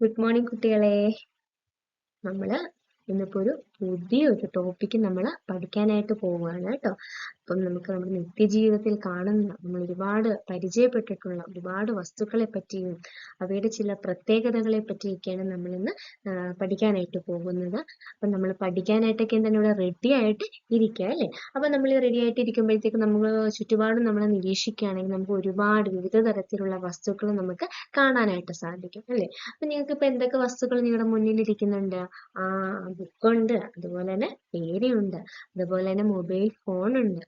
Good morning കുട്ടികളെ. നമ്മള് ഇന്നിപ്പോ ഒരു പുതിയൊരു ടോപ്പിക്ക് നമ്മൾ പഠിക്കാനായിട്ട് പോവുകയാണ് കേട്ടോ. അപ്പം നമുക്ക് നമ്മുടെ നിത്യജീവിതത്തിൽ കാണുന്ന നമ്മൾ ഒരുപാട് പരിചയപ്പെട്ടിട്ടുള്ള ഒരുപാട് വസ്തുക്കളെ പറ്റിയും അവയുടെ ചില പ്രത്യേകതകളെ പറ്റിയൊക്കെയാണ് നമ്മൾ ഇന്ന് പഠിക്കാനായിട്ട് പോകുന്നത്. അപ്പം നമ്മൾ പഠിക്കാനായിട്ടൊക്കെ എന്താണ് ഇവിടെ റെഡി ആയിട്ട് ഇരിക്കുക അല്ലേ? അപ്പം നമ്മൾ റെഡി ആയിട്ട് ഇരിക്കുമ്പോഴത്തേക്ക് നമ്മൾ ചുറ്റുപാടും നമ്മൾ നിരീക്ഷിക്കുകയാണെങ്കിൽ നമുക്ക് ഒരുപാട് വിവിധ തരത്തിലുള്ള വസ്തുക്കൾ നമുക്ക് കാണാനായിട്ട് സാധിക്കും അല്ലേ? അപ്പൊ നിങ്ങൾക്ക് ഇപ്പൊ എന്തൊക്കെ വസ്തുക്കൾ നിങ്ങളുടെ മുന്നിൽ ഇരിക്കുന്നുണ്ട്? ബുക്കുണ്ട്, അതുപോലെ തന്നെ പേനയുണ്ട്, അതുപോലെ തന്നെ മൊബൈൽ ഫോണുണ്ട്.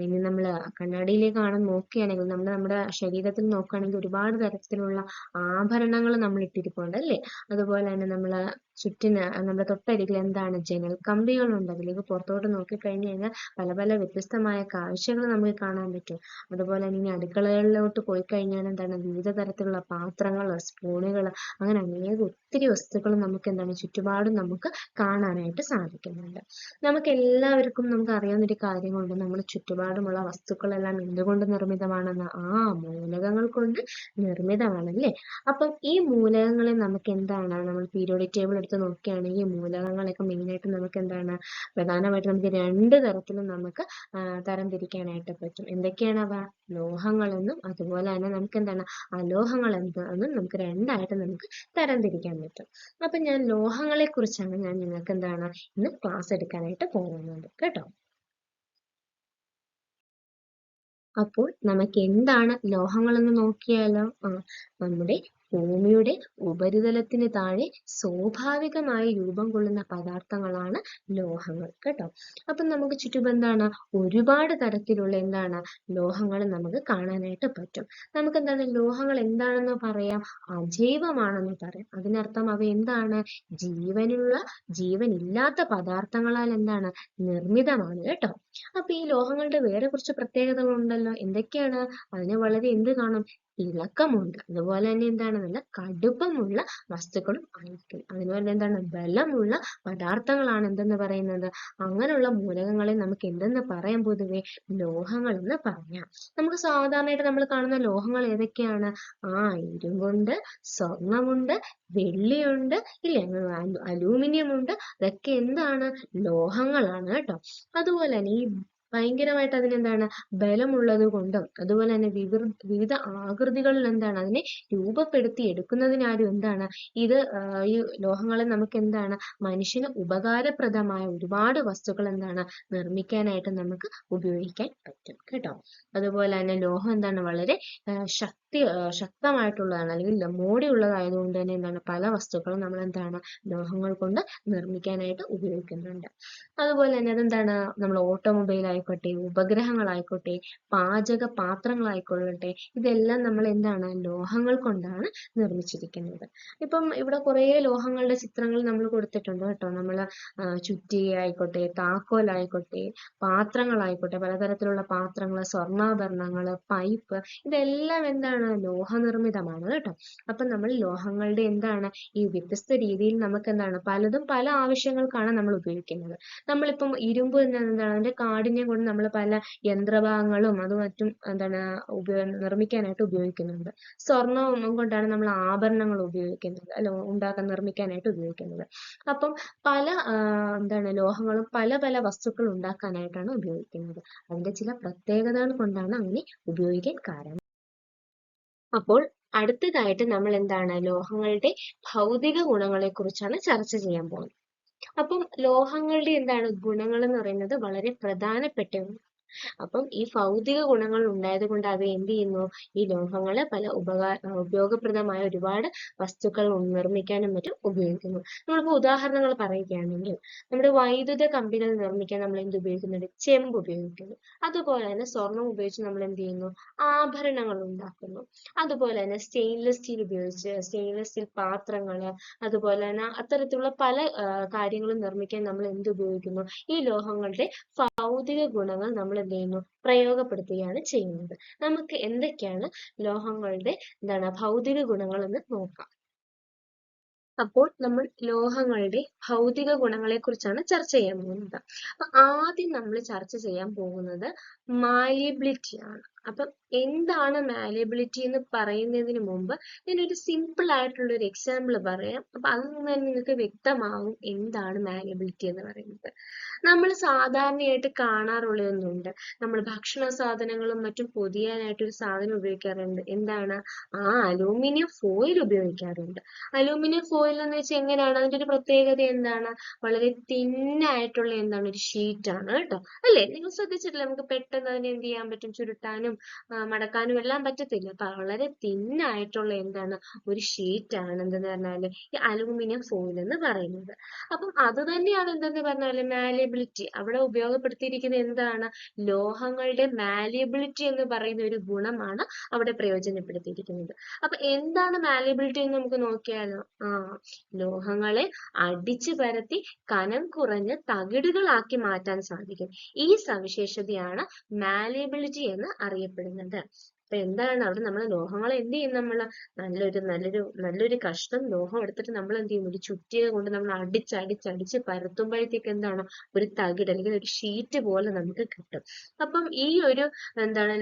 ഇനി നമ്മൾ കണ്ണാടിയിലേക്ക് നോക്കുകയാണെങ്കിൽ നമ്മുടെ ശരീരത്തിൽ നോക്കുകയാണെങ്കിൽ ഒരുപാട് തരത്തിലുള്ള ആഭരണങ്ങൾ നമ്മൾ ഇട്ടിരിപ്പുണ്ട് അല്ലേ? അതുപോലെ തന്നെ ചുറ്റിന് നമ്മുടെ തൊട്ടരികിൽ എന്താണ് ജനൽ കമ്പികളുണ്ട്. അതിലേക്ക് പുറത്തോട്ട് നോക്കിക്കഴിഞ്ഞു കഴിഞ്ഞാൽ പല പല വ്യത്യസ്തമായ കാഴ്ചകൾ നമുക്ക് കാണാൻ പറ്റും. അതുപോലെ തന്നെ ഇനി അടുക്കളകളിലോട്ട് പോയി കഴിഞ്ഞാൽ എന്താണ് വിവിധ തരത്തിലുള്ള പാത്രങ്ങൾ, സ്പൂണുകൾ, അങ്ങനെ ഒത്തിരി വസ്തുക്കൾ നമുക്ക് എന്താണ് ചുറ്റുപാടും നമുക്ക് കാണാനായിട്ട് സാധിക്കുന്നുണ്ട്. നമുക്ക് എല്ലാവർക്കും നമുക്ക് അറിയാവുന്ന ഒരു കാര്യമുണ്ട്, നമ്മുടെ ചുറ്റുപാടുമുള്ള വസ്തുക്കളെല്ലാം എന്തുകൊണ്ട് നിർമ്മിതമാണെന്ന്? മൂലകങ്ങൾ കൊണ്ട് നിർമ്മിതമാണല്ലേ? അപ്പം ഈ മൂലകങ്ങളെ നമുക്ക് എന്താണ്, നമ്മൾ പീരിയോഡിക് ടേബിൾ എടുത്ത് നോക്കുകയാണെങ്കിൽ മൂലകങ്ങളൊക്കെ മെയിനായിട്ട് നമുക്ക് എന്താണ് പ്രധാനമായിട്ട് നമുക്ക് രണ്ട് തരത്തിലും നമുക്ക് തരംതിരിക്കാനായിട്ട് പറ്റും. എന്തൊക്കെയാണ് അവ? ലോഹങ്ങളെന്നും അതുപോലെ തന്നെ നമുക്ക് എന്താണ് അലോഹങ്ങൾ എന്താണെന്നും നമുക്ക് രണ്ടായിട്ട് നമുക്ക് തരംതിരിക്കാൻ പറ്റും. അപ്പൊ ഞാൻ ലോഹങ്ങളെ കുറിച്ചാണ് ഞാൻ നിങ്ങൾക്ക് എന്താണ് ഇന്ന് ക്ലാസ് എടുക്കാനായിട്ട് പോകുന്നത് കേട്ടോ. അപ്പോൾ നമുക്ക് എന്താണ് ലോഹങ്ങളെന്ന് നോക്കിയാലോ? നമ്മുടെ ഭൂമിയുടെ ഉപരിതലത്തിന് താഴെ സ്വാഭാവികമായി രൂപം കൊള്ളുന്ന പദാർത്ഥങ്ങളാണ് ലോഹങ്ങൾ കേട്ടോ. അപ്പം നമുക്ക് ചുറ്റും എന്താണ് ഒരുപാട് തരത്തിലുള്ള എന്താണ് ലോഹങ്ങൾ നമുക്ക് കാണാനായിട്ട് പറ്റും. നമുക്ക് എന്താണ് ലോഹങ്ങൾ എന്താണെന്ന് പറയാം? അജൈവമാണെന്ന് പറയാം. അതിനർത്ഥം അവ എന്താണ് ജീവനില്ലാത്ത പദാർത്ഥങ്ങളാൽ എന്താണ് നിർമ്മിതമാണ് കേട്ടോ. അപ്പൊ ഈ ലോഹങ്ങളുടെ വേറെ കുറച്ച് പ്രത്യേകതകളുണ്ടല്ലോ. എന്തൊക്കെയാണ്? അതിന് വളരെ എന്ത് കാണും? ഇളക്കമുണ്ട്. അതുപോലെ തന്നെ എന്താണ് നല്ല കടുപ്പമുള്ള വസ്തുക്കളും ആയിരിക്കും. അതുപോലെ എന്താണ് ബലമുള്ള പദാർത്ഥങ്ങളാണ് എന്തെന്ന് പറയുന്നത്. അങ്ങനെയുള്ള മൂലകങ്ങളെ നമുക്ക് എന്തെന്ന് പറയാം? പൊതുവെ ലോഹങ്ങൾ എന്ന് പറയാം. നമുക്ക് സാധാരണയായിട്ട് നമ്മൾ കാണുന്ന ലോഹങ്ങൾ ഏതൊക്കെയാണ്? ഇരുമ്പുണ്ട്, സ്വർണമുണ്ട്, വെള്ളിയുണ്ട്, ഇല്ലേ, അലൂമിനിയം ഉണ്ട്. അതൊക്കെ എന്താണ്? ലോഹങ്ങളാണ് കേട്ടോ. അതുപോലെ തന്നെ ഈ ഭയങ്കരമായിട്ട് അതിനെന്താണ് ബലമുള്ളത് കൊണ്ടും അതുപോലെ തന്നെ വിവിധ ആകൃതികളിൽ എന്താണ് അതിനെ രൂപപ്പെടുത്തി എടുക്കുന്നതിനാലും എന്താണ് ഇത് ഈ ലോഹങ്ങളെ നമുക്ക് എന്താണ് മനുഷ്യന് ഉപകാരപ്രദമായ ഒരുപാട് വസ്തുക്കൾ എന്താണ് നിർമ്മിക്കാനായിട്ട് നമുക്ക് ഉപയോഗിക്കാൻ പറ്റും കേട്ടോ. അതുപോലെ തന്നെ ലോഹം എന്താണ് വളരെ ശക്തമായിട്ടുള്ളതാണ്, അല്ലെങ്കിൽ മോടിയുള്ളതായതുകൊണ്ട് തന്നെ എന്താണ് പല വസ്തുക്കളും നമ്മൾ എന്താണ് ലോഹങ്ങൾ കൊണ്ട് നിർമ്മിക്കാനായിട്ട് ഉപയോഗിക്കുന്നുണ്ട്. അതുപോലെ തന്നെ അതെന്താണ് നമ്മൾ ഓട്ടോമൊബൈൽ ആയിക്കോട്ടെ, ഉപഗ്രഹങ്ങളായിക്കോട്ടെ, പാചക പാത്രങ്ങളായിക്കൊള്ളട്ടെ, ഇതെല്ലാം നമ്മൾ എന്താണ് ലോഹങ്ങൾ കൊണ്ടാണ് നിർമ്മിച്ചിരിക്കുന്നത്. ഇപ്പം ഇവിടെ കുറേ ലോഹങ്ങളുടെ ചിത്രങ്ങൾ നമ്മൾ കൊടുത്തിട്ടുണ്ട് കേട്ടോ. നമ്മൾ ചുറ്റി ആയിക്കോട്ടെ, താക്കോലായിക്കോട്ടെ, പാത്രങ്ങളായിക്കോട്ടെ, പലതരത്തിലുള്ള പാത്രങ്ങൾ, സ്വർണ്ണാഭരണങ്ങൾ, പൈപ്പ്, ഇതെല്ലാം എന്താണ് ലോഹനിർമ്മിതമാണ് കേട്ടോ. അപ്പം നമ്മൾ ലോഹങ്ങളുടെ എന്താണ് ഈ വ്യത്യസ്ത രീതിയിൽ നമുക്ക് എന്താണ് പലതും പല ആവശ്യങ്ങൾക്കാണ് നമ്മൾ ഉപയോഗിക്കുന്നത്. നമ്മളിപ്പം ഇരുമ്പ് എന്താണ് അതിന്റെ കാഠിന്യം കൊണ്ട് നമ്മൾ പല യന്ത്രഭാഗങ്ങളും മറ്റും എന്താണ് നിർമ്മിക്കാനായിട്ട് ഉപയോഗിക്കുന്നുണ്ട്. സ്വർണം കൊണ്ടാണ് നമ്മൾ ആഭരണങ്ങൾ ഉപയോഗിക്കുന്നത്, നിർമ്മിക്കാനായിട്ട് ഉപയോഗിക്കുന്നത്. അപ്പം പല ലോഹങ്ങളും പല പല വസ്തുക്കൾ ഉണ്ടാക്കാനായിട്ടാണ് ഉപയോഗിക്കുന്നത്. അതിന്റെ ചില പ്രത്യേകതകൾ കൊണ്ടാണ് അങ്ങനെ ഉപയോഗിക്കാൻ കാരണം. അപ്പോൾ അടുത്തതായിട്ട് നമ്മൾ എന്താണ് ലോഹങ്ങളുടെ ഭൗതിക ഗുണങ്ങളെ കുറിച്ചാണ് ചർച്ച ചെയ്യാൻ പോകുന്നത്. അപ്പം ലോഹങ്ങളുടെ എന്താണ് ഗുണങ്ങൾ എന്ന് പറയുന്നത് വളരെ പ്രധാനപ്പെട്ട. അപ്പം ഈ ഭൗതിക ഗുണങ്ങൾ ഉണ്ടായത് കൊണ്ട് അവ എന്ത് ചെയ്യുന്നു? ഈ ലോഹങ്ങളെ പല ഉപയോഗപ്രദമായ ഒരുപാട് വസ്തുക്കൾ നിർമ്മിക്കാനും മറ്റും ഉപയോഗിക്കുന്നു. നമ്മളിപ്പോൾ ഉദാഹരണങ്ങൾ പറയുകയാണെങ്കിൽ നമ്മുടെ വൈദ്യുത കമ്പികൾ നിർമ്മിക്കാൻ നമ്മൾ എന്ത് ഉപയോഗിക്കുന്നുണ്ട്? ചെമ്പ് ഉപയോഗിക്കുന്നു. അതുപോലെ തന്നെ സ്വർണം ഉപയോഗിച്ച് നമ്മൾ എന്ത് ചെയ്യുന്നു? ആഭരണങ്ങൾ ഉണ്ടാക്കുന്നു. അതുപോലെ തന്നെ സ്റ്റെയിൻലെസ് സ്റ്റീൽ പാത്രങ്ങൾ, അതുപോലെ തന്നെ അത്തരത്തിലുള്ള പല കാര്യങ്ങളും നിർമ്മിക്കാൻ നമ്മൾ എന്ത് ഉപയോഗിക്കുന്നു? ഈ ലോഹങ്ങളുടെ ഭൗതിക ഗുണങ്ങൾ നമ്മൾ എന്ത് ചെയ്യുന്നു? പ്രയോഗപ്പെടുത്തുകയാണ് ചെയ്യുന്നത്. നമുക്ക് എന്തൊക്കെയാണ് ലോഹങ്ങളുടെ ഭൗതിക ഗുണങ്ങൾ എന്ന് നോക്കാം. അപ്പോൾ നമ്മൾ ലോഹങ്ങളുടെ ഭൗതിക ഗുണങ്ങളെ കുറിച്ചാണ് ചർച്ച ചെയ്യാൻ പോകുന്നത്. അപ്പൊ ആദ്യം നമ്മൾ ചർച്ച ചെയ്യാൻ പോകുന്നത് മാലിയബിലിറ്റി ആണ്. അപ്പം എന്താണ് മാലിയബിലിറ്റി എന്ന് പറയുന്നതിന് മുമ്പ് ഞാനൊരു സിമ്പിൾ ആയിട്ടുള്ള ഒരു എക്സാമ്പിൾ പറയാം. അപ്പൊ അതിൽ നിന്ന് തന്നെ നിങ്ങൾക്ക് വ്യക്തമാവും എന്താണ് മാലിയബിലിറ്റി എന്ന് പറയുന്നത്. നമ്മൾ സാധാരണയായിട്ട് കാണാറുള്ളതൊന്നുണ്ട്. നമ്മൾ ഭക്ഷണ സാധനങ്ങളും മറ്റും പൊതിയാനായിട്ട് ഒരു സാധനം ഉപയോഗിക്കാറുണ്ട്. എന്താണ്? അലൂമിനിയം ഫോയിൽ ഉപയോഗിക്കാറുണ്ട്. അലൂമിനിയം ഫോയിൽ എന്ന് വെച്ചാൽ എങ്ങനെയാണ്? അതിന്റെ ഒരു പ്രത്യേകത എന്താണ്? വളരെ തിന്നായിട്ടുള്ള എന്താണ്? ഒരു ഷീറ്റ് ആണ് കേട്ടോ. അല്ലേ? നിങ്ങൾ ശ്രദ്ധിച്ചിട്ടില്ല? നമുക്ക് പെട്ടെന്ന് അതിനെ എന്ത് ചെയ്യാൻ പറ്റും? ചുരുട്ടാനും മടക്കാനും എല്ലാം പറ്റത്തില്ല. അപ്പൊ വളരെ തിന്നായിട്ടുള്ള എന്താണ്? ഒരു ഷീറ്റ് ആണ് എന്തെന്ന് പറഞ്ഞാല് ഈ അലൂമിനിയം ഫോയിൽ എന്ന് പറയുന്നത്. അപ്പം അത് തന്നെയാണ് എന്തെന്ന് പറഞ്ഞാല് മാലിയബിലിറ്റി. അവിടെ ഉപയോഗപ്പെടുത്തിയിരിക്കുന്നത് എന്താണ്? ലോഹങ്ങളുടെ മാലിയബിലിറ്റി എന്ന് പറയുന്ന ഒരു ഗുണമാണ് അവിടെ പ്രയോജനപ്പെടുത്തിയിരിക്കുന്നത്. അപ്പൊ എന്താണ് മാലിയബിലിറ്റി എന്ന് നമുക്ക് നോക്കിയാലോ? ലോഹങ്ങളെ അടിച്ചു പരത്തി കനം കുറഞ്ഞ് തകിടുകളാക്കി മാറ്റാൻ സാധിക്കും. ഈ സവിശേഷതയാണ് മാലിയബിലിറ്റി എന്ന് അറിയപ്പെടുന്നത്. അപ്പൊ എന്താണ് അവിടെ നമ്മൾ ലോഹങ്ങളെ എന്ത് ചെയ്യും? നമ്മൾ നല്ലൊരു കഷ്ണം ലോഹം എടുത്തിട്ട് നമ്മൾ എന്ത് ചെയ്യും? ഒരു ചുറ്റിക കൊണ്ട് നമ്മൾ അടിച്ച് പരത്തുമ്പോഴത്തേക്ക് എന്താണ്? ഒരു തകിട് അല്ലെങ്കിൽ ഒരു ഷീറ്റ് പോലെ നമുക്ക് കിട്ടും. അപ്പം ഈ ഒരു എന്താണ്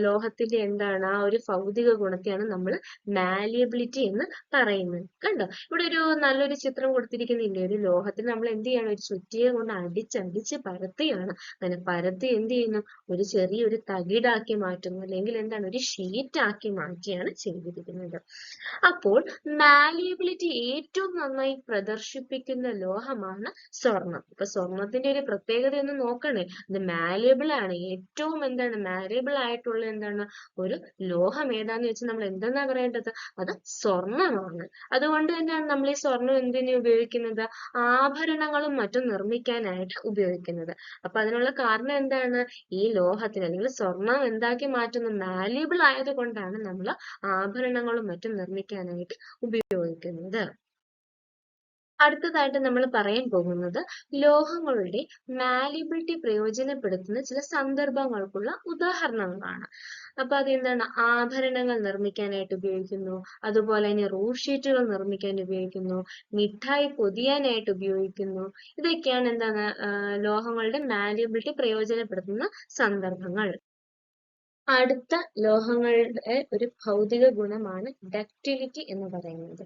ലോഹത്തിന്റെ എന്താണ് ആ ഒരു ഭൗതിക ഗുണത്തെയാണ് നമ്മൾ മാലിയബിലിറ്റി എന്ന് പറയുന്നത്. കണ്ടോ? ഇവിടെ ഒരു നല്ലൊരു ചിത്രം കൊടുത്തിരിക്കുന്നില്ലേ? ഒരു ലോഹത്തിന് നമ്മൾ എന്ത് ചെയ്യണം? ഒരു ചുറ്റിക കൊണ്ട് അടിച്ച് പരത്തുകയാണ്. അങ്ങനെ പരത്തി എന്ത് ചെയ്യുന്നു? ഒരു ചെറിയൊരു തകിടാക്കി മാറ്റുന്നു, അല്ലെങ്കിൽ എന്താണ്? ഒരു ഷീറ്റ് ആക്കി മാറ്റിയാണ് ചെയ്തിരിക്കുന്നത്. അപ്പോൾ മാലിയബിലിറ്റി ഏറ്റവും നന്നായി പ്രദർശിപ്പിക്കുന്ന ലോഹമാണ് സ്വർണം. ഇപ്പൊ സ്വർണത്തിന്റെ ഒരു പ്രത്യേകത ഒന്ന് നോക്കണേ. ഇത് മാലിയബിൾ ആണ്. ഏറ്റവും എന്താണ് മാലിയബിൾ ആയിട്ടുള്ള എന്താണ് ഒരു ലോഹം ഏതാന്ന് വെച്ചാൽ നമ്മൾ എന്തെന്നാ പറയേണ്ടത്? അത് സ്വർണമാണ്. അതുകൊണ്ട് തന്നെയാണ് നമ്മൾ ഈ സ്വർണം എന്തിനു ഉപയോഗിക്കുന്നത്? ആഭരണങ്ങളും മറ്റും നിർമ്മിക്കാനായിട്ട് ഉപയോഗിക്കുന്നത്. അപ്പൊ അതിനുള്ള കാരണം എന്താണ്? ഈ ലോഹത്തിന് അല്ലെങ്കിൽ സ്വർണം എന്താക്കി മാറ്റുന്നു? മാലിയബിൾ ആയത് കൊണ്ടാണ് നമ്മൾ ആഭരണങ്ങളും മറ്റും നിർമ്മിക്കാനായിട്ട് ഉപയോഗിക്കുന്നത്. അടുത്തതായിട്ട് നമ്മൾ പറയാൻ പോകുന്നത് ലോഹങ്ങളുടെ മാലിയബിലിറ്റി പ്രയോജനപ്പെടുത്തുന്ന ചില സന്ദർഭങ്ങൾക്കുള്ള ഉദാഹരണങ്ങളാണ്. അപ്പൊ അതെന്താണ്? ആഭരണങ്ങൾ നിർമ്മിക്കാനായിട്ട് ഉപയോഗിക്കുന്നു, അതുപോലെ തന്നെ റൂഫ് ഷീറ്റുകൾ നിർമ്മിക്കാൻ ഉപയോഗിക്കുന്നു, മിഠായി പൊതിയാനായിട്ട് ഉപയോഗിക്കുന്നു. ഇതൊക്കെയാണ് എന്താണ് ലോഹങ്ങളുടെ മാലിയബിലിറ്റി പ്രയോജനപ്പെടുത്തുന്ന സന്ദർഭങ്ങൾ. അടുത്ത ലോഹങ്ങളുടെ ഒരു ഭൗതിക ഗുണമാണ് ഡക്റ്റിലിറ്റി എന്ന് പറയുന്നത്.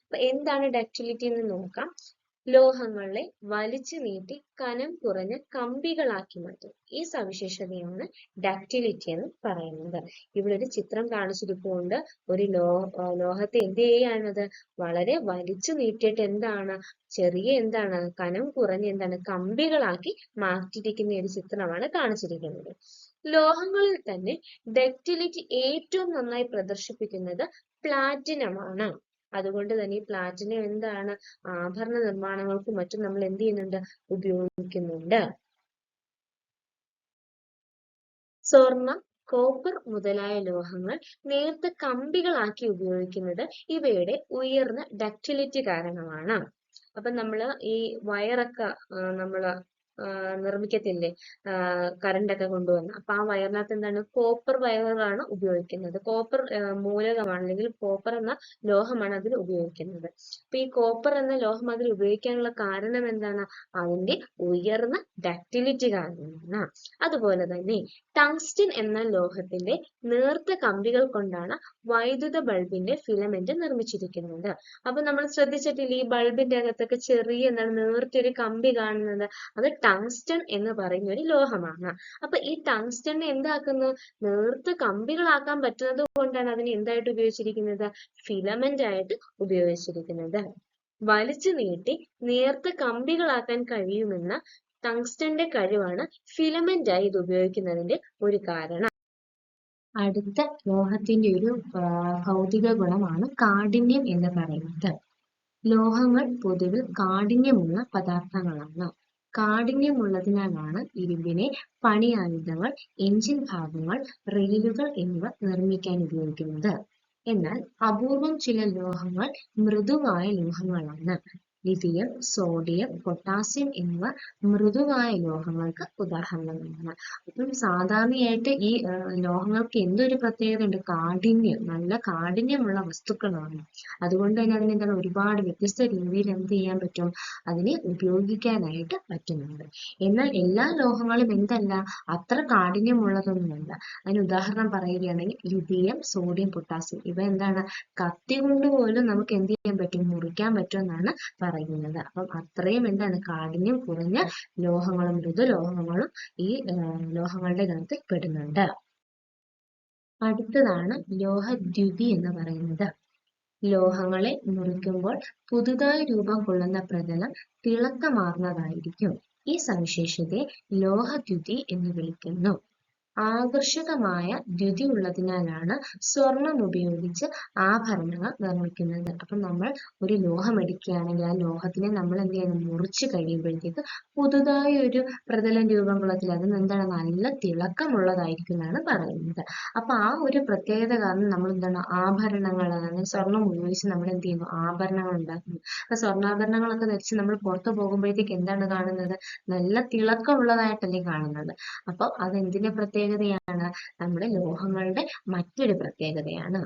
അപ്പൊ എന്താണ് ഡക്റ്റിലിറ്റി എന്ന് നോക്കാം. ലോഹങ്ങളെ വലിച്ചു നീട്ടി കനം കുറഞ്ഞ കമ്പികളാക്കി മാറ്റും. ഈ സവിശേഷതയാണ് ഡക്റ്റിലിറ്റി എന്ന് പറയുന്നത്. ഇവിടെ ഒരു ചിത്രം കാണിച്ചിരിപ്പുണ്ട്. ഒരു ലോഹത്തെ എന്ത് ചെയ്യാണത്? വളരെ വലിച്ചു നീട്ടിയിട്ട് എന്താണ് ചെറിയ എന്താണ് കനം കുറഞ്ഞ എന്താണ് കമ്പികളാക്കി മാറ്റിയിരിക്കുന്ന ഒരു ചിത്രമാണ് കാണിച്ചിരിക്കുന്നത്. ലോഹങ്ങളിൽ തന്നെ ഡക്റ്റിലിറ്റി ഏറ്റവും നന്നായി പ്രദർശിപ്പിക്കുന്നത് പ്ലാറ്റിനമാണ്. അതുകൊണ്ട് തന്നെ ഈ പ്ലാറ്റിനം എന്താണ് ആഭരണ നിർമ്മാണങ്ങൾക്കും മറ്റും നമ്മൾ എന്ത് ചെയ്യുന്നുണ്ട്? ഉപയോഗിക്കുന്നുണ്ട്. സ്വർണം, കോപ്പർ മുതലായ ലോഹങ്ങൾ നേർത്ത കമ്പികളാക്കി ഉപയോഗിക്കുന്നത് ഇവയുടെ ഉയർന്ന ഡക്റ്റിലിറ്റി കാരണമാണ്. അപ്പൊ നമ്മള് ഈ വയറൊക്കെ നമ്മള് നിർമ്മിക്കത്തില്ലേ? കറണ്ടൊക്കെ കൊണ്ടുവന്ന്. അപ്പൊ ആ വയറിനകത്ത് എന്താണ്? കോപ്പർ വയറാണ് ഉപയോഗിക്കുന്നത്. കോപ്പർ മൂലകമാണ്, അല്ലെങ്കിൽ കോപ്പർ എന്ന ലോഹമാണ് അതിൽ ഉപയോഗിക്കുന്നത്. അപ്പൊ ഈ കോപ്പർ എന്ന ലോഹം അതിൽ ഉപയോഗിക്കാനുള്ള കാരണം എന്താണ്? അതിന്റെ ഉയർന്ന ഡക്റ്റിലിറ്റി കാരണമാണ്. അതുപോലെ തന്നെ ടങ്സ്റ്റൻ എന്ന ലോഹത്തിന്റെ നേർത്ത കമ്പികൾ കൊണ്ടാണ് വൈദ്യുത ബൾബിന്റെ ഫിലമെന്റ് നിർമ്മിച്ചിരിക്കുന്നത്. അപ്പൊ നമ്മൾ ശ്രദ്ധിച്ചിട്ടില്ലേ? ഈ ബൾബിന്റെ അകത്തൊക്കെ ചെറിയ എന്താണ് നേർത്തൊരു കമ്പി കാണുന്നത്? അത് ടങ്സ്റ്റൺ എന്ന് പറയുന്ന ഒരു ലോഹമാണ്. അപ്പൊ ഈ ടങ്സ്റ്റൺ എന്താക്കുന്നു? നേർത്ത കമ്പികളാക്കാൻ പറ്റുന്നത് കൊണ്ടാണ് അതിനെ എന്തായിട്ട് ഉപയോഗിച്ചിരിക്കുന്നത്? ഫിലമെന്റ് ആയിട്ട് ഉപയോഗിച്ചിരിക്കുന്നത്. വലിച്ചു നീട്ടി നേർത്ത കമ്പികളാക്കാൻ കഴിയുമെന്ന ടങ്സ്റ്റന്റെ കഴിവാണ് ഫിലമെന്റ് ആയി ഇത് ഉപയോഗിക്കുന്നതിന്റെ ഒരു കാരണം. അടുത്ത ലോഹത്തിന്റെ ഒരു ഭൗതിക ഗുണമാണ് കാഠിന്യം എന്ന് പറയുന്നത്. ലോഹങ്ങൾ പൊതുവിൽ കാഠിന്യമുള്ള പദാർത്ഥങ്ങളാണ്. കാഠിന്യമുള്ളതിനാലാണ് ഇരുമ്പിനെ പണിയായുധങ്ങൾ, എഞ്ചിൻ ഭാഗങ്ങൾ, റെയിലുകൾ എന്നിവ നിർമ്മിക്കാൻ ഉപയോഗിക്കുന്നത്. എന്നാൽ അപൂർവം ചില ലോഹങ്ങൾ മൃദുവായ ലോഹങ്ങളാണ്. ലിഥിയം, സോഡിയം, പൊട്ടാസ്യം എന്നിവ മൃദുവായ ലോഹങ്ങൾക്ക് ഉദാഹരണങ്ങളാണ്. അപ്പം സാധാരണയായിട്ട് ഈ ലോഹങ്ങൾക്ക് എന്തൊരു പ്രത്യേകത ഉണ്ട്? കാഠിന്യം, നല്ല കാഠിന്യമുള്ള വസ്തുക്കളാണ്. അതുകൊണ്ട് തന്നെ അതിന് എന്താണ് ഒരുപാട് വ്യത്യസ്ത രീതിയിൽ എന്ത് ചെയ്യാൻ പറ്റും? അതിനെ ഉപയോഗിക്കാനായിട്ട് പറ്റുന്നുണ്ട്. എന്നാൽ എല്ലാ ലോഹങ്ങളും എന്തല്ല, അത്ര കാഠിന്യമുള്ളതൊന്നുമല്ല. അതിന് ഉദാഹരണം പറയുകയാണെങ്കിൽ ലിഥിയം, സോഡിയം, പൊട്ടാസ്യം ഇവ എന്താണ്, കത്തി കൊണ്ട് പോലും നമുക്ക് എന്ത് ചെയ്യാൻ പറ്റും? മുറിക്കാൻ പറ്റുമെന്നാണ് പറയുന്നത്. അപ്പം അത്രയും എന്താണ് കാഠിന്യം കുറഞ്ഞ ലോഹങ്ങളും മൃദുലോഹങ്ങളും ഈ ലോഹങ്ങളുടെ ഗണത്തിൽ പെടുന്നുണ്ട്. അടുത്തതാണ് ലോഹദ്യുതി എന്ന് പറയുന്നത്. ലോഹങ്ങളെ മുറിക്കുമ്പോൾ പുതുതായി രൂപം കൊള്ളുന്ന പ്രതലം തിളക്കമാർന്നതായിരിക്കും. ഈ സവിശേഷതയെ ലോഹദ്യുതി എന്ന് വിളിക്കുന്നു. ആകർഷകമായ ദ്യുതി ഉള്ളതിനാലാണ് സ്വർണം ഉപയോഗിച്ച് ആഭരണങ്ങൾ നിർമ്മിക്കുന്നത്. അപ്പൊ നമ്മൾ ഒരു ലോഹം എടുക്കുകയാണെങ്കിൽ ആ ലോഹത്തിനെ നമ്മൾ എന്ത് ചെയ്യണം? മുറിച്ച് കഴിയുമ്പോഴത്തേക്ക് പുതുതായി ഒരു പ്രതലം രൂപം കൊള്ളത്തില്ല. അതിന് എന്താണ്? നല്ല തിളക്കമുള്ളതായിരിക്കും എന്നാണ് പറയുന്നത്. അപ്പൊ ആ ഒരു പ്രത്യേകത കാരണം നമ്മൾ എന്താണ് ആഭരണങ്ങൾ, അതായത് സ്വർണം ഉപയോഗിച്ച് നമ്മൾ എന്ത് ചെയ്യുന്നു? ആഭരണങ്ങൾ ഉണ്ടാക്കുന്നു. അപ്പൊ സ്വർണ്ണാഭരണങ്ങളൊക്കെ ധരിച്ച് നമ്മൾ പുറത്തു പോകുമ്പോഴത്തേക്ക് എന്താണ് കാണുന്നത്? നല്ല തിളക്കമുള്ളതായിട്ടല്ലേ കാണുന്നത്. അപ്പൊ അതെന്തിന്റെ പ്രത്യേകതയാണ്? നമ്മുടെ ലോഹങ്ങളുടെ മറ്റൊരു പ്രത്യേകതയാണ്.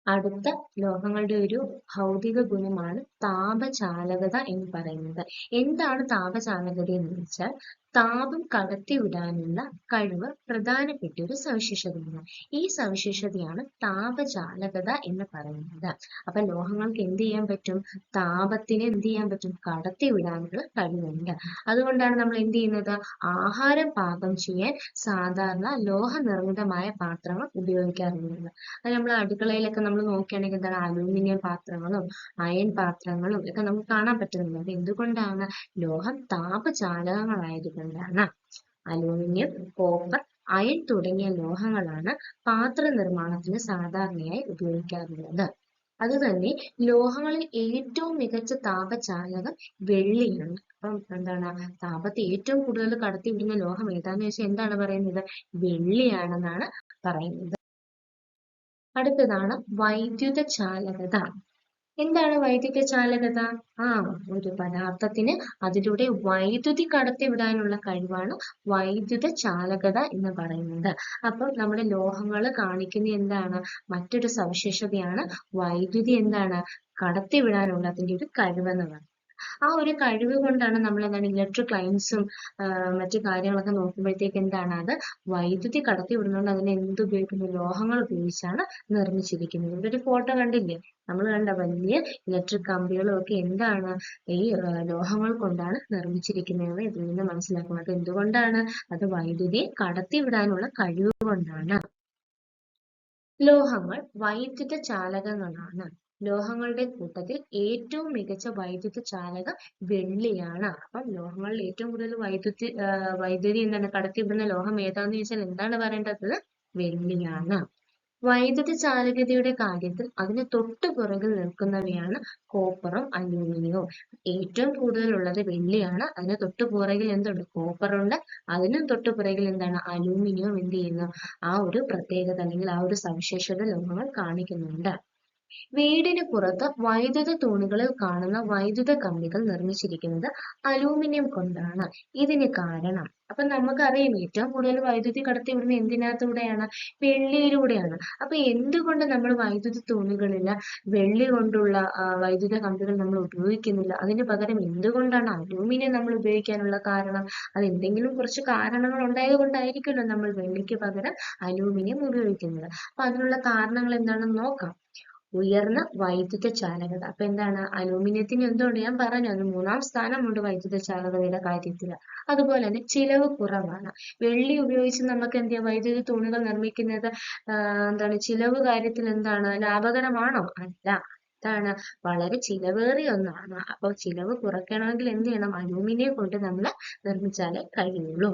അടുത്ത ലോഹങ്ങളുടെ ഒരു ഭൗതിക ഗുണമാണ് താപചാലകത എന്ന് പറയുന്നത്. എന്താണ് താപചാലകത എന്ന് വെച്ചാൽ താപം കടത്തിവിടാനുള്ള കഴിവ് പ്രധാനപ്പെട്ട ഒരു സവിശേഷതയാണ്. ഈ സവിശേഷതയാണ് താപചാലകത എന്ന് പറയുന്നത്. അപ്പൊ ലോഹങ്ങൾക്ക് എന്ത് ചെയ്യാൻ പറ്റും? താപത്തിനെ എന്ത് ചെയ്യാൻ പറ്റും? കടത്തിവിടാനുള്ള കഴിവുണ്ട്. അതുകൊണ്ടാണ് നമ്മൾ എന്ത് ചെയ്യുന്നത്? ആഹാരം പാകം ചെയ്യാൻ സാധാരണ ലോഹ നിർമ്മിതമായ പാത്രങ്ങൾ ഉപയോഗിക്കാറുള്ളത്. അത് നമ്മൾ അടുക്കളയിലൊക്കെ നമ്മൾ നോക്കുകയാണെങ്കിൽ എന്താണ് അലൂമിനിയം പാത്രങ്ങളും അയൺ പാത്രങ്ങളും ഒക്കെ നമുക്ക് കാണാൻ പറ്റുന്നുണ്ട്. അത് എന്തുകൊണ്ടാണ്? ലോഹം താപചാലകങ്ങളായതുകൊണ്ടാണ്. അലൂമിനിയം, കോപ്പർ, അയൺ തുടങ്ങിയ ലോഹങ്ങളാണ് പാത്ര നിർമ്മാണത്തിന് സാധാരണയായി ഉപയോഗിക്കാറുള്ളത്. അതുതന്നെ ലോഹങ്ങളിൽ ഏറ്റവും മികച്ച താപചാലകം വെള്ളിയാണ്. അപ്പം എന്താണ് താപത്തെ ഏറ്റവും കൂടുതൽ കടത്തിവിടുന്ന ലോഹം ഏതാന്ന് ചോദിച്ചാൽ എന്താണ് പറയുന്നത്? വെള്ളിയാണെന്നാണ് പറയുന്നത്. അടുത്തതാണ് വൈദ്യുത ചാലകത. എന്താണ് വൈദ്യുത ചാലകത? ഒരു പദാർത്ഥത്തിന് അതിലൂടെ വൈദ്യുതി കടത്തിവിടാനുള്ള കഴിവാണ് വൈദ്യുത ചാലകത എന്ന് പറയുന്നത്. അപ്പം നമ്മുടെ ലോഹങ്ങൾ കാണിക്കുന്ന എന്താണ്? മറ്റൊരു സവിശേഷതയാണ് വൈദ്യുതി എന്താണ് കടത്തിവിടാനുള്ള അതിൻ്റെ ഒരു കഴിവെന്ന് പറയുന്നത്. ആ ഒരു കഴിവ് കൊണ്ടാണ് നമ്മൾ എന്താണ് ഇലക്ട്രിക് ലൈൻസും മറ്റു കാര്യങ്ങളൊക്കെ നോക്കുമ്പോഴത്തേക്ക് എന്താണ് അത് വൈദ്യുതി കടത്തി വിടുന്നതുകൊണ്ട് അതിനെ എന്തുപയോഗിക്കുന്നു? ലോഹങ്ങൾ ഉപയോഗിച്ചാണ് നിർമ്മിച്ചിരിക്കുന്നത്. ഇവിടെ ഒരു ഫോട്ടോ കണ്ടില്ലേ? നമ്മൾ കണ്ട വലിയ ഇലക്ട്രിക് കമ്പികളും ഒക്കെ എന്താണ് ഈ ലോഹങ്ങൾ കൊണ്ടാണ് നിർമ്മിച്ചിരിക്കുന്നതെന്ന് ഇതിൽ നിന്ന് മനസ്സിലാക്കുന്നത്. എന്തുകൊണ്ടാണ്? അത് വൈദ്യുതിയെ കടത്തിവിടാനുള്ള കഴിവ് കൊണ്ടാണ്. ലോഹങ്ങൾ വൈദ്യുത ചാലകങ്ങളാണ്. ലോഹങ്ങളുടെ കൂട്ടത്തിൽ ഏറ്റവും മികച്ച വൈദ്യുത ചാലകം വെള്ളിയാണ്. അപ്പം ലോഹങ്ങളിൽ ഏറ്റവും കൂടുതൽ വൈദ്യുതി എന്താണ് കടത്തിവിടുന്ന ലോഹം ഏതാന്ന് ചോദിച്ചാൽ എന്താണ് പറയേണ്ടത്? വെള്ളിയാണ്. വൈദ്യുത ചാലകതയുടെ കാര്യത്തിൽ അതിന് തൊട്ടു പുറകിൽ നിൽക്കുന്നവയാണ് കോപ്പറും അലൂമിനിയവും. ഏറ്റവും കൂടുതലുള്ളത് വെള്ളിയാണ്. അതിന് തൊട്ടു പുറകിൽ എന്തുണ്ട്? കോപ്പറുണ്ട്. അതിനും തൊട്ടു പുറകിൽ എന്താണ്? അലൂമിനിയം എന്ത് ചെയ്യുന്നു? ആ ഒരു പ്രത്യേകത അല്ലെങ്കിൽ ആ ഒരു സവിശേഷത ലോഹങ്ങൾ കാണിക്കുന്നുണ്ട്. വീടിന് പുറത്ത് വൈദ്യുത തൂണുകളിൽ കാണുന്ന വൈദ്യുത കമ്പികൾ നിർമ്മിച്ചിരിക്കുന്നത് അലൂമിനിയം കൊണ്ടാണ്. ഇതിന് കാരണം അപ്പൊ നമുക്കറിയാം ഏറ്റവും കൂടുതൽ വൈദ്യുതി കടത്തിവിടുന്നത് എന്തിനകത്തൂടെയാണ്? വെള്ളിയിലൂടെയാണ്. അപ്പൊ എന്തുകൊണ്ട് നമ്മൾ വൈദ്യുതി തൂണുകളിൽ വെള്ളി കൊണ്ടുള്ള വൈദ്യുത കമ്പികൾ നമ്മൾ ഉപയോഗിക്കുന്നില്ല? അതിന് പകരം എന്തുകൊണ്ടാണ് അലൂമിനിയം നമ്മൾ ഉപയോഗിക്കാനുള്ള കാരണം? അത് എന്തെങ്കിലും കുറച്ച് കാരണങ്ങൾ ഉണ്ടായത് കൊണ്ടായിരിക്കുമല്ലോ നമ്മൾ വെള്ളിക്ക് പകരം അലൂമിനിയം ഉപയോഗിക്കുന്നത്. അപ്പൊ അതിനുള്ള കാരണങ്ങൾ എന്താണെന്ന് നോക്കാം. ഉയർന്ന വൈദ്യുത ചാലകത. അപ്പൊ എന്താണ്? അലൂമിനിയത്തിന് എന്തുകൊണ്ട്? ഞാൻ പറഞ്ഞു അത് 3ാം സ്ഥാനമുണ്ട് വൈദ്യുത ചാലകതയുടെ കാര്യത്തിൽ. അതുപോലെ തന്നെ ചിലവ് കുറവാണ്. വെള്ളി ഉപയോഗിച്ച് നമുക്ക് എന്ത് ചെയ്യാം? വൈദ്യുത തൂണുകൾ നിർമ്മിക്കുന്നത് എന്താണ് ചിലവ് കാര്യത്തിൽ എന്താണ് ലാഭകരമാണോ? അല്ല. എന്താണ് വളരെ ചിലവേറിയ ഒന്നാണ്. അപ്പൊ ചിലവ് കുറയ്ക്കണമെങ്കിൽ എന്ത് ചെയ്യണം? അലൂമിനിയം കൊണ്ട് നമ്മൾ നിർമ്മിച്ചാലേ കഴിയുള്ളൂ.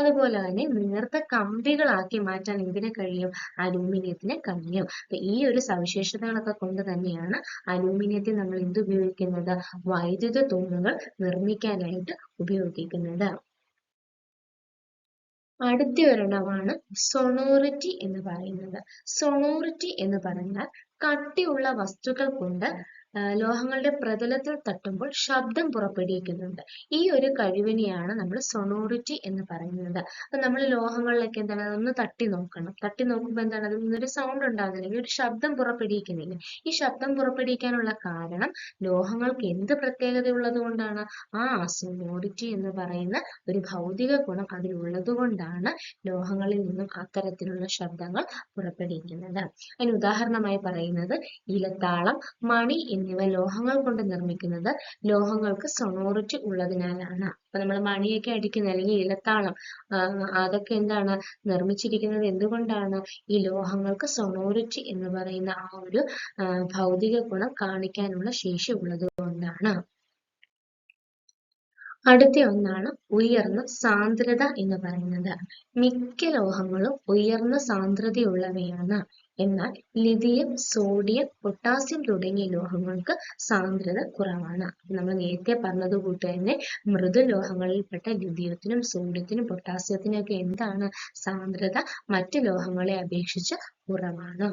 അതുപോലെ തന്നെ നേർത്ത കമ്പികളാക്കി മാറ്റാൻ എന്തിന് കഴിയും? അലൂമിനിയത്തിന് കഴിയും. അപ്പൊ ഈ ഒരു സവിശേഷതകളൊക്കെ കൊണ്ട് തന്നെയാണ് അലൂമിനിയത്തെ നമ്മൾ എന്ത് ഉപയോഗിക്കുന്നത്? വൈദ്യുത തൂണുകൾ നിർമ്മിക്കാനായിട്ട് ഉപയോഗിക്കുന്നത്. അടുത്ത ഒരെണ്ണമാണ് സൊണോറിറ്റി എന്ന് പറയുന്നത്. സൊണോറിറ്റി എന്ന് പറഞ്ഞാൽ കട്ടിയുള്ള വസ്തുക്കൾ കൊണ്ട് ലോഹങ്ങളുടെ പ്രതലത്തിൽ തട്ടുമ്പോൾ ശബ്ദം പുറപ്പെടുവിക്കുന്നുണ്ട്. ഈ ഒരു കഴിവിനെയാണ് നമ്മൾ സൊണോറിറ്റി എന്ന് പറയുന്നത്. അപ്പൊ നമ്മൾ ലോഹങ്ങളിലൊക്കെ എന്താണ് ഒന്ന് തട്ടി നോക്കണം. തട്ടി നോക്കുമ്പോൾ എന്താണ് അതിൽ നിന്നൊരു സൗണ്ട് ഉണ്ടാകുന്നില്ല, ഒരു ശബ്ദം പുറപ്പെടുവിക്കുന്നില്ല. ഈ ശബ്ദം പുറപ്പെടുവിക്കാനുള്ള കാരണം ലോഹങ്ങൾക്ക് എന്ത് പ്രത്യേകത ഉള്ളത് കൊണ്ടാണ്? സൊണോറിറ്റി എന്ന് പറയുന്ന ഒരു ഭൗതിക ഗുണം അതിലുള്ളത് കൊണ്ടാണ് ലോഹങ്ങളിൽ നിന്നും അത്തരത്തിലുള്ള ശബ്ദങ്ങൾ പുറപ്പെടുവിക്കുന്നത്. അതിന് ഉദാഹരണമായി പറയുന്നത് ഇലത്താളം, മണി എന്നിവ ലോഹങ്ങൾ കൊണ്ട് നിർമ്മിക്കുന്നത് ലോഹങ്ങൾക്ക് സൊണോറിറ്റി ഉള്ളതിനാലാണ്. അപ്പൊ നമ്മൾ മണിയൊക്കെ അടിക്കുന്ന അല്ലെങ്കിൽ ഇലത്താളം അതൊക്കെ എന്താണ് നിർമ്മിച്ചിരിക്കുന്നത് എന്തുകൊണ്ടാണ്? ഈ ലോഹങ്ങൾക്ക് സൊണോറിറ്റി എന്ന് പറയുന്ന ആ ഒരു ഭൗതിക ഗുണം കാണിക്കാനുള്ള ശേഷി ഉള്ളത് കൊണ്ടാണ്. അടുത്ത ഒന്നാണ് ഉയർന്ന സാന്ദ്രത എന്ന് പറയുന്നത്. മിക്ക ലോഹങ്ങളും ഉയർന്ന സാന്ദ്രതയുള്ളവയാണ്. എന്നാൽ ലിഥിയം, സോഡിയം, പൊട്ടാസ്യം തുടങ്ങിയ ലോഹങ്ങൾക്ക് സാന്ദ്രത കുറവാണ്. നമ്മൾ നേരത്തെ പറഞ്ഞതുകൂട്ട് തന്നെ മൃദുലോഹങ്ങളിൽപ്പെട്ട ലിഥിയത്തിനും സോഡിയത്തിനും പൊട്ടാസ്യത്തിനും ഒക്കെ എന്താണ് സാന്ദ്രത മറ്റ് ലോഹങ്ങളെ അപേക്ഷിച്ച് കുറവാണ്.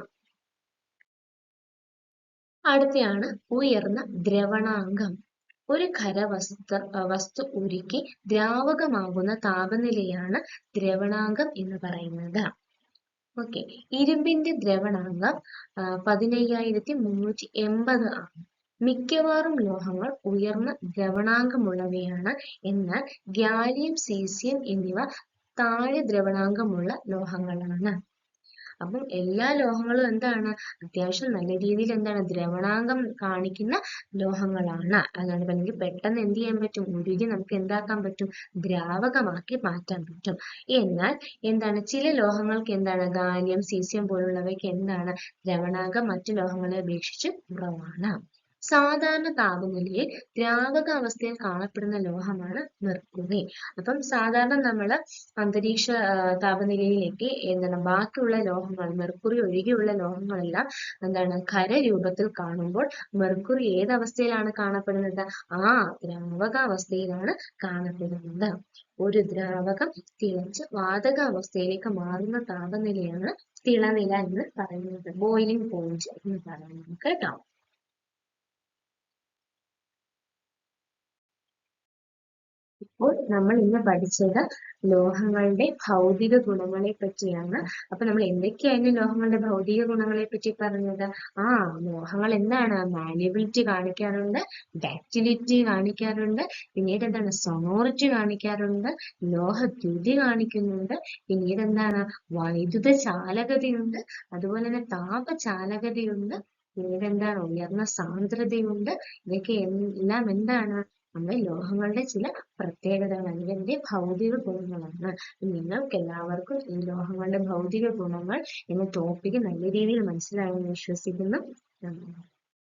അടുത്തയാണ് ഉയർന്ന ദ്രവണാങ്കം. ഒരു വസ്തു ഉരുക്കി ദ്രാവകമാകുന്ന താപനിലയാണ് ദ്രവണാങ്കം എന്ന് പറയുന്നത്. ഓക്കെ, ഇരുമ്പിന്റെ ദ്രവണാങ്കം 15380 ആണ്. മിക്കവാറും ലോഹങ്ങൾ ഉയർന്ന ദ്രവണാങ്കമുള്ളവയാണ്. എന്നാൽ ഗാലിയം, സീസിയം എന്നിവ താഴെ ദ്രവണാങ്കമുള്ള ലോഹങ്ങളാണ്. അപ്പം എല്ലാ ലോഹങ്ങളും എന്താണ് അത്യാവശ്യം നല്ല രീതിയിൽ എന്താണ് ദ്രവണാങ്കം കാണിക്കുന്ന ലോഹങ്ങളാണ്. അതാണ് അല്ലെങ്കിൽ പെട്ടെന്ന് എന്ത് ചെയ്യാൻ പറ്റും? ഉരുകി നമുക്ക് എന്താക്കാൻ പറ്റും? ദ്രാവകമാക്കി മാറ്റാൻ പറ്റും. എന്നാൽ എന്താണ് ചില ലോഹങ്ങൾക്ക് എന്താണ് ഗാലിയം, സീസിയം പോലുള്ളവയ്ക്ക് എന്താണ് ദ്രവണാങ്കം മറ്റു ലോഹങ്ങളെ അപേക്ഷിച്ച് കുറവാണ്. സാധാരണ താപനിലയിൽ ദ്രാവക അവസ്ഥയിൽ കാണപ്പെടുന്ന ലോഹമാണ് മെർക്കുറി. അപ്പം സാധാരണ നമ്മൾ അന്തരീക്ഷ താപനിലയിലേക്ക് എന്താണ് ബാക്കിയുള്ള ലോഹങ്ങൾ, മെർക്കുറി ഒഴികെയുള്ള ലോഹങ്ങളെല്ലാം എന്താണ് ഖരരൂപത്തിൽ കാണുമ്പോൾ മെർക്കുറി ഏതവസ്ഥയിലാണ് കാണപ്പെടുന്നത്? ദ്രാവകാവസ്ഥയിലാണ് കാണപ്പെടുന്നത്. ഒരു ദ്രാവകം തിളച്ച് വാതകാവസ്ഥയിലേക്ക് മാറുന്ന താപനിലയാണ് തിളനില എന്ന് പറയുന്നത്, ബോയിലിംഗ് പോയിന്റ് എന്ന് പറയുന്നത് കേട്ടോ. ഇപ്പോൾ നമ്മൾ ഇന്ന് പഠിച്ചത് ലോഹങ്ങളുടെ ഭൗതിക ഗുണങ്ങളെ പറ്റിയാണ്. അപ്പൊ നമ്മൾ എന്തൊക്കെയാണ് ലോഹങ്ങളുടെ ഭൗതിക ഗുണങ്ങളെ പറ്റി പറഞ്ഞത്? ലോഹങ്ങൾ എന്താണ് മാലിബിലിറ്റി കാണിക്കാറുണ്ട്, ഡക്റ്റിലിറ്റി കാണിക്കാറുണ്ട്, പിന്നീട് എന്താണ് സൊണോറിറ്റി കാണിക്കാറുണ്ട്, ലോഹദ്യുതി കാണിക്കുന്നുണ്ട്, പിന്നീട് എന്താണ് വൈദ്യുത ചാലകതയുണ്ട്, അതുപോലെ തന്നെ താപചാലകതയുണ്ട്, പിന്നീട് എന്താണ് ഉയർന്ന സാന്ദ്രതയുണ്ട്. ഇതൊക്കെ എല്ലാം എന്താണ് നമ്മുടെ ലോഹങ്ങളുടെ ചില പ്രത്യേകതകൾ അല്ലെങ്കിൽ അതിന്റെ ഭൗതിക ഗുണങ്ങളാണ്. നിങ്ങൾക്ക് എല്ലാവർക്കും ഈ ലോഹങ്ങളുടെ ഭൗതിക ഗുണങ്ങൾ എന്ന ടോപ്പിക്ക് നല്ല രീതിയിൽ മനസ്സിലായെന്ന് വിശ്വസിക്കുന്നു.